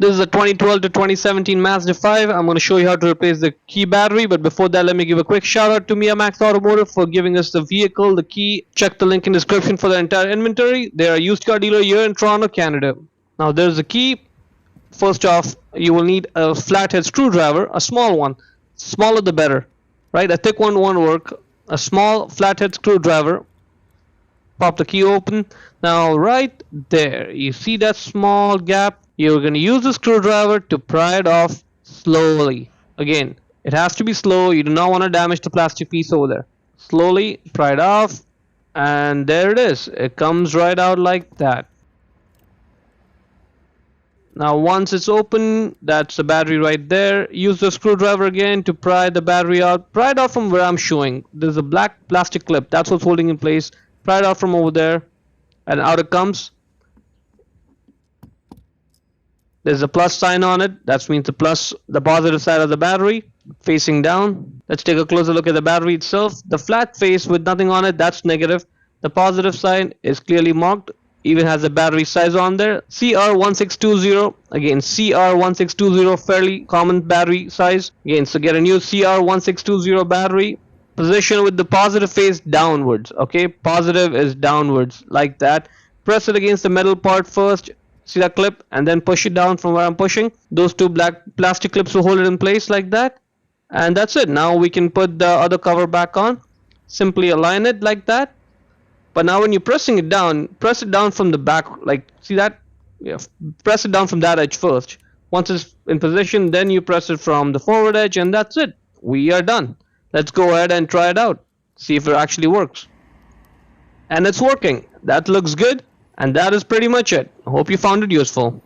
This is a 2012 to 2017 Mazda 5. I'm going to show you how to replace the key battery, but before that, let me give a quick shout out to Max Automotive for giving us the vehicle, the key. Check the link in the description for the entire inventory. They are a used car dealer here in Toronto, Canada. Now there's the key. First off, you will need a flathead screwdriver, a small one. Smaller the better, right? A thick one won't work. A small flathead screwdriver. Pop the key open. Now right there, you see that small gap? You're going to use the screwdriver to pry it off slowly. Again, it has to be slow. You do not want to damage the plastic piece over there. Slowly pry it off, and there it is. It comes right out like that. Now once it's open, that's the battery right there. Use the screwdriver again to pry the battery out. Pry it out from where I'm showing. There's a black plastic clip. That's what's holding in place. Pry it out from over there, and out it comes. There's a plus sign on it. That means the positive side of the battery, facing down. Let's take a closer look at the battery itself. The flat face with nothing on it, that's negative. The positive side is clearly marked. Even has a battery size on there. CR1620. Again, CR1620, fairly common battery size. Again, so get a new CR1620 battery. Position with the positive face downwards. Okay, positive is downwards like that. Press it against the metal part first. See that clip, and then push it down from where I'm pushing. Those two black plastic clips will hold it in place like that, and that's it. Now we can put the other cover back on. Simply align it like that. But now when you're pressing it down, press it down from the back, like, see that? Yeah, press it down from that edge first. Once it's in position, then you press it from the forward edge, and that's it. We are done. Let's go ahead and try it out. See if it actually works. And it's working. That looks good. And that is pretty much it. I hope you found it useful.